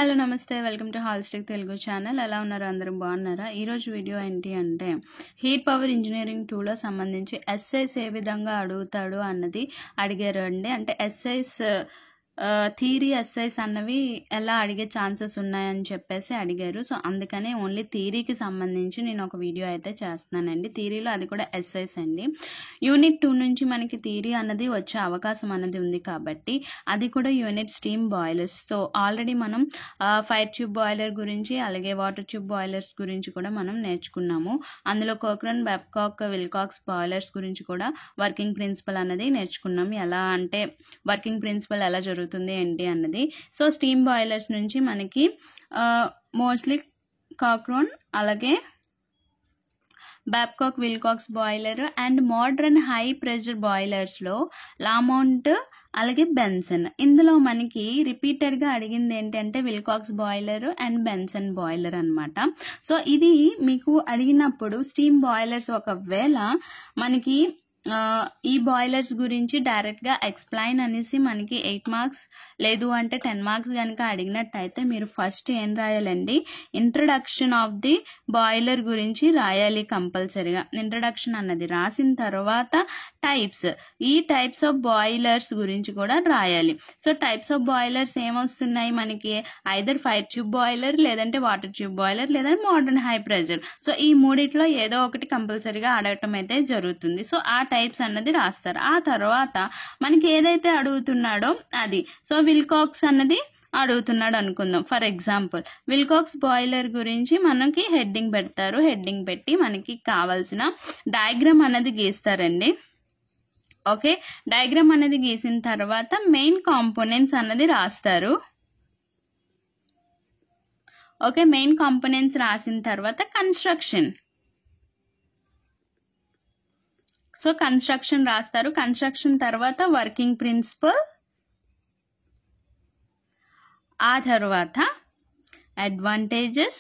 Hello నమస్తే welcome to హాల్స్టిక్ Telugu channel. ఎలా ఉన్నారు? అందరూ బాగున్నారా? ఈరోజు వీడియో ఏంటి అంటే హీట్ పవర్ ఇంజనీరింగ్ 2లో సంబంధించి ఎస్ఐస్ ఏ విధంగా అడుగుతాడు అన్నది అడిగారు అండి. అంటే ఎస్ఐస్ థియరీ ఎస్ఐస్ అన్నవి ఎలా అడిగే ఛాన్సెస్ ఉన్నాయని చెప్పేసి అడిగారు. సో అందుకనే ఓన్లీ థియరీకి సంబంధించి నేను ఒక వీడియో అయితే చేస్తున్నానండి. థియరీలో అది కూడా ఎస్ఐస్ అండి. యూనిట్ 2 నుంచి మనకి థియరీ అన్నది వచ్చే అవకాశం అన్నది ఉంది కాబట్టి అది కూడా unit steam boilers. So already మనం ఫైర్ ట్యూబ్ బాయిలర్ గురించి అలాగే వాటర్ ట్యూబ్ బాయిలర్స్ గురించి కూడా మనం నేర్చుకున్నాము. అందులో కోక్రన్, బాబ్కాక్, విల్కాక్స్ బాయిలర్స్ గురించి కూడా వర్కింగ్ ప్రిన్సిపల్ అన్నది నేర్చుకున్నాం. ఎలా అంటే వర్కింగ్ ప్రిన్సిపల్ ఎలా జరుగుతుంది ఏంటి అన్నది. సో స్టీమ్ బాయిలర్స్ నుంచి మనకి మోస్ట్లీ కాక్రోన్ అలాగే Babcock, Wilcox boiler and modern high pressure బాయిలర్స్లో లామౌంట్ అలాగే బెన్సన్. ఇందులో మనకి రిపీటెడ్గా అడిగింది ఏంటంటే Wilcox boiler and Benson boiler అనమాట. సో ఇది మీకు అడిగినప్పుడు స్టీమ్ బాయిలర్స్ ఒకవేళ మనకి ఈ బాయిలర్స్ గురించి డైరెక్ట్గా ఎక్స్ప్లెయిన్ అనేసి మనకి 8 మార్క్స్ లేదు అంటే 10 మార్క్స్ కనుక అడిగినట్టయితే మీరు ఫస్ట్ ఏం రాయాలండి, ఇంట్రడక్షన్ ఆఫ్ ది బాయిలర్ గురించి రాయాలి కంపల్సరీగా. ఇంట్రడక్షన్ అన్నది రాసిన తర్వాత టైప్స్, ఈ టైప్స్ ఆఫ్ బాయిలర్స్ గురించి కూడా రాయాలి. సో టైప్స్ ఆఫ్ బాయిలర్స్ ఏమొస్తున్నాయి మనకి, ఐదర్ ఫైర్ ట్యూబ్ బాయిలర్ లేదంటే వాటర్ ట్యూబ్ బాయిలర్ లేదంటే మోడర్న్ హై ప్రెషర్. సో ఈ మూడిట్లో ఏదో ఒకటి కంపల్సరీగా అడగటం అయితే జరుగుతుంది. సో ఆ టైప్స్ అన్నది రాస్తారు. ఆ తర్వాత మనకి ఏదైతే అడుగుతున్నాడో అది, సో విల్కాక్స్ అన్నది అడుగుతున్నాడు అనుకుందాం. ఫర్ ఎగ్జాంపుల్ విల్కాక్స్ బాయిలర్ గురించి మనకి హెడ్డింగ్ పెడతారు. హెడ్డింగ్ పెట్టి మనకి కావాల్సిన డయాగ్రామ్ అన్నది గీస్తారండి. ఓకే, డయాగ్రామ్ అనేది గీసిన తర్వాత మెయిన్ కాంపోనెంట్స్ అన్నది రాస్తారు. ఓకే, మెయిన్ కాంపోనెంట్స్ రాసిన తర్వాత కన్స్ట్రక్షన్, సో కన్స్ట్రక్షన్ రాస్తారు. కన్స్ట్రక్షన్ తర్వాత వర్కింగ్ ప్రిన్సిపల్, ఆ తర్వాత అడ్వాంటేజెస్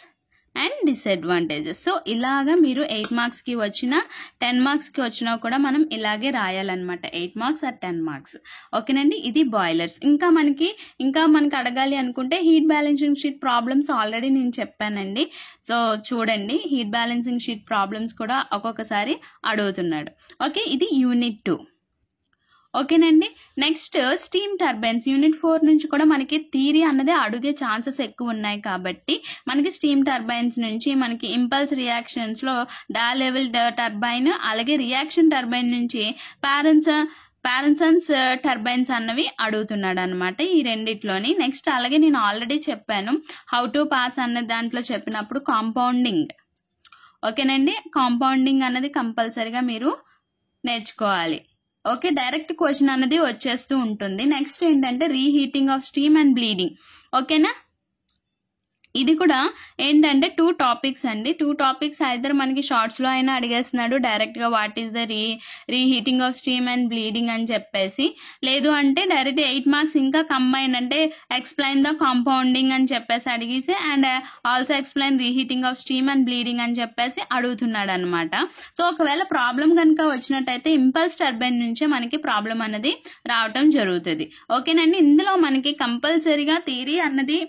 అండ్ డిసడ్వాంటేజెస్. సో ఇలాగా మీరు 8 మార్క్స్కి వచ్చినా 10 మార్క్స్కి వచ్చినా కూడా మనం ఇలాగే రాయాలన్నమాట. 8 మార్క్స్ ఆర్ 10 మార్క్స్. ఓకేనండి, ఇది బాయిలర్స్. ఇంకా మనకి అడగాలి అనుకుంటే heat balancing sheet problems already నేను చెప్పానండి. సో చూడండి, హీట్ బ్యాలెన్సింగ్ షీట్ ప్రాబ్లమ్స్ కూడా ఒక్కొక్కసారి అడుగుతున్నాడు. ఓకే, ఇది యూనిట్ 2. ఓకేనండి, నెక్స్ట్ స్టీమ్ టర్బైన్స్ యూనిట్ 4 నుంచి కూడా మనకి థియరీ అన్నది అడిగే ఛాన్సెస్ ఎక్కువ ఉన్నాయి కాబట్టి మనకి స్టీమ్ టర్బైన్స్ నుంచి మనకి ఇంపల్స్ రియాక్షన్స్లో డా లెవెల్ టర్బైన్ అలాగే రియాక్షన్ టర్బైన్ నుంచి పారెన్సన్స్ టర్బైన్స్ అన్నవి అడుగుతున్నాడు అనమాట ఈ రెండిట్లోని. నెక్స్ట్ అలాగే నేను ఆల్రెడీ చెప్పాను హౌ టు పాస్ అన్న దాంట్లో చెప్పినప్పుడు కాంపౌండింగ్. ఓకేనండి, కాంపౌండింగ్ అన్నది కంపల్సరీగా మీరు నేర్చుకోవాలి. ఓకే, డైరెక్ట్ క్వశ్చన్ అనేది వచ్చేస్తూ ఉంటుంది. నెక్స్ట్ ఏంటంటే reheating of steam and bleeding. ఓకేనా, ఇది కూడా ఏంటంటే 2 టాపిక్స్ అండి. 2 టాపిక్స్ ఐదర్ మనకి షార్ట్స్లో అయినా అడిగేస్తున్నాడు డైరెక్ట్గా what is the reheating of steam and bleeding అని చెప్పేసి, లేదు అంటే డైరెక్ట్ 8 మార్క్స్ ఇంకా కంబైన్ అంటే ఎక్స్ప్లెయిన్ ద కాంపౌండింగ్ అని చెప్పేసి అడిగేసి and also explain reheating of steam and bleeding అని చెప్పేసి అడుగుతున్నాడు అనమాట. సో ఒకవేళ ప్రాబ్లం కనుక వచ్చినట్టయితే ఇంపల్స్ టర్బైన్ నుంచే మనకి ప్రాబ్లం అనేది రావటం జరుగుతుంది. ఓకేనండి, ఇందులో మనకి కంపల్సరీగా థియరీ అన్నది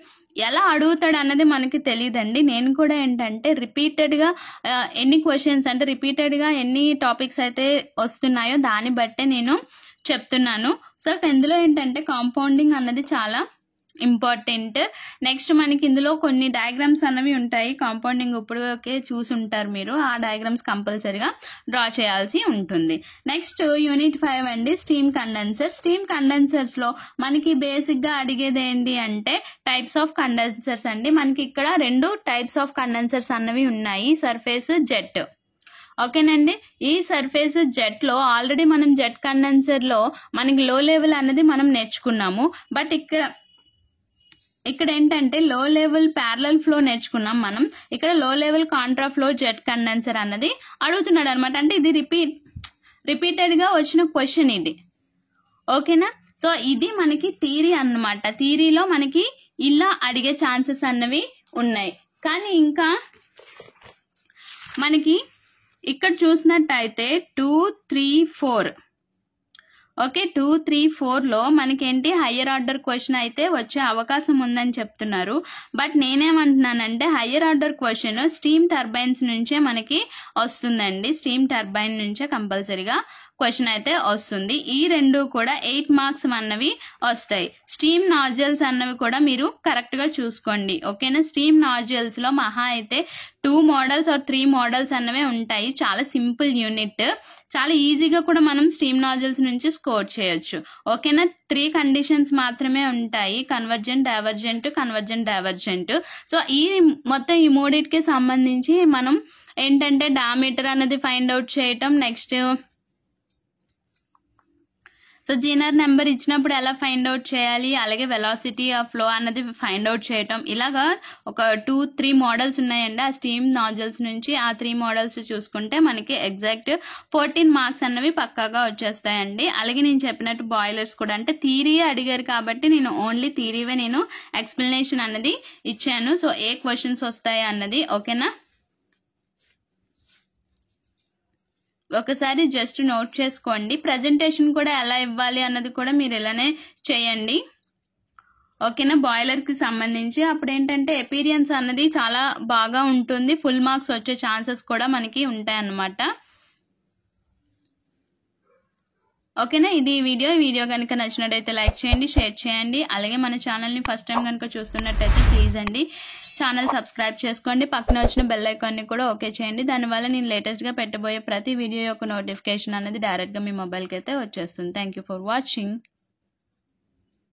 ఎలా అడుగుతాడు అన్నది మనకి తెలియదండి. నేను కూడా ఏంటంటే రిపీటెడ్గా ఎన్ని క్వశ్చన్స్ అంటే రిపీటెడ్గా ఎన్ని టాపిక్స్ అయితే వస్తున్నాయో దాన్ని బట్టే నేను చెప్తున్నాను. సో ఇందులో ఏంటంటే కాంపౌండింగ్ అన్నది చాలా ఇంపార్టెంట్. నెక్స్ట్ మనకి ఇందులో కొన్ని డయాగ్రామ్స్ అన్నవి ఉంటాయి. కాంపౌండింగ్ ఇప్పటికే చూసి ఉంటారు మీరు. ఆ డయాగ్రామ్స్ కంపల్సరీగా డ్రా చేయాల్సి ఉంటుంది. నెక్స్ట్ యూనిట్ 5 అండి, స్టీమ్ కండెన్సర్. స్టీమ్ కండెన్సర్స్లో మనకి బేసిక్గా అడిగేది ఏంటి అంటే టైప్స్ ఆఫ్ కండెన్సర్స్ అండి. మనకి ఇక్కడ 2 టైప్స్ ఆఫ్ కండెన్సర్స్ అన్నవి ఉన్నాయి, సర్ఫేస్, జెట్. ఓకేనండి, ఈ సర్ఫేస్ జెట్లో ఆల్రెడీ మనం జెట్ కండెన్సర్లో మనకి లో లెవెల్ అన్నది మనం నేర్చుకున్నాము. బట్ ఇక్కడ ఏంటంటే లో లెవెల్ ప్యారలల్ ఫ్లో నేర్చుకున్నాం మనం. ఇక్కడ లో level Contra flow jet condenser అన్నది అడుగుతున్నాడు అనమాట. అంటే ఇది రిపీటెడ్గా వచ్చిన క్వశ్చన్ ఇది. ఓకేనా, సో ఇది మనకి థియరీ అన్నమాట. థియరీలో మనకి ఇలా అడిగే ఛాన్సెస్ అన్నవి ఉన్నాయి. కానీ ఇంకా మనకి ఇక్కడ చూసినట్టయితే 2, 3, 4 ఓకే 2, 3, 4లో మనకేంటి హయ్యర్ ఆర్డర్ క్వశ్చన్ అయితే వచ్చే అవకాశం ఉందని చెప్తున్నారు. బట్ నేనేమంటున్నానంటే higher order question steam turbines నుంచే మనకి వస్తుందండి. స్టీమ్ టర్బైన్ నుంచే కంపల్సరీగా క్వశ్చన్ అయితే వస్తుంది. ఈ రెండు కూడా 8 మార్క్స్ అన్నవి వస్తాయి. స్టీమ్ నాజిల్స్ అన్నవి కూడా మీరు కరెక్ట్గా చూసుకోండి. ఓకేనా. స్టీమ్ నాజిల్స్లో మహా అయితే 2 మోడల్స్ ఆర్ 3 మోడల్స్ అన్నవే ఉంటాయి. చాలా సింపుల్ యూనిట్, చాలా ఈజీగా కూడా మనం స్టీమ్ నాజిల్స్ నుంచి స్కోర్ చేయొచ్చు. ఓకేనా. 3 కండిషన్స్ మాత్రమే ఉంటాయి, convergent, divergent, convergent, divergent. So ఈ మొత్తం ఈ మూడింటికి సంబంధించి మనం ఏంటంటే డయామీటర్ అనేది ఫైండ్ అవుట్ చేయటం, నెక్స్ట్ సో జీనర్ నెంబర్ ఇచ్చినప్పుడు ఎలా ఫైండ్ అవుట్ చేయాలి, అలాగే వెలాసిటీ ఆఫ్ ఫ్లో అన్నది ఫైండ్ అవుట్ చేయటం, ఇలాగా ఒక 2, 3 మోడల్స్ ఉన్నాయండి. ఆ స్టీమ్ నాజిల్స్ నుంచి ఆ 3 మోడల్స్ చూసుకుంటే మనకి ఎగ్జాక్ట్ 14 మార్క్స్ అన్నవి పక్కాగా వచ్చేస్తాయండి. అలాగే నేను చెప్పినట్టు బాయిలర్స్ కూడా అంటే థియరీ అడిగారు కాబట్టి నేను ఓన్లీ థియరీవే నేను ఎక్స్ప్లెనేషన్ అన్నది ఇచ్చాను. సో ఏ క్వశ్చన్స్ వస్తాయి అన్నది. ఓకేనా. ఒకసారి జస్ట్ నోట్ చేసుకోండి. ప్రజెంటేషన్ కూడా ఎలా ఇవ్వాలి అన్నది కూడా మీరు ఇలానే చేయండి. ఓకేనా. బాయిలర్కి సంబంధించి అప్పుడు ఏంటంటే ఎపీరియన్స్ అన్నది చాలా బాగా ఉంటుంది, ఫుల్ మార్క్స్ వచ్చే ఛాన్సెస్ కూడా మనకి ఉంటాయి అన్నమాట. ఓకేనా. ఇది ఈ వీడియో కనుక నచ్చినట్టయితే లైక్ చేయండి, షేర్ చేయండి. అలాగే మన ఛానల్ని ఫస్ట్ టైం కనుక చూస్తున్నట్టయితే ప్లీజ్ అండి ఛానల్ సబ్స్క్రైబ్ చేసుకోండి. పక్కన వచ్చిన బెల్ ఐకాన్ని కూడా ఓకే చేయండి. దానివల్ల నేను లేటెస్ట్గా పెట్టబోయే ప్రతి వీడియో యొక్క నోటిఫికేషన్ అనేది డైరెక్ట్గా మీ మొబైల్కి అయితే వచ్చేస్తుంది. Thank you for watching.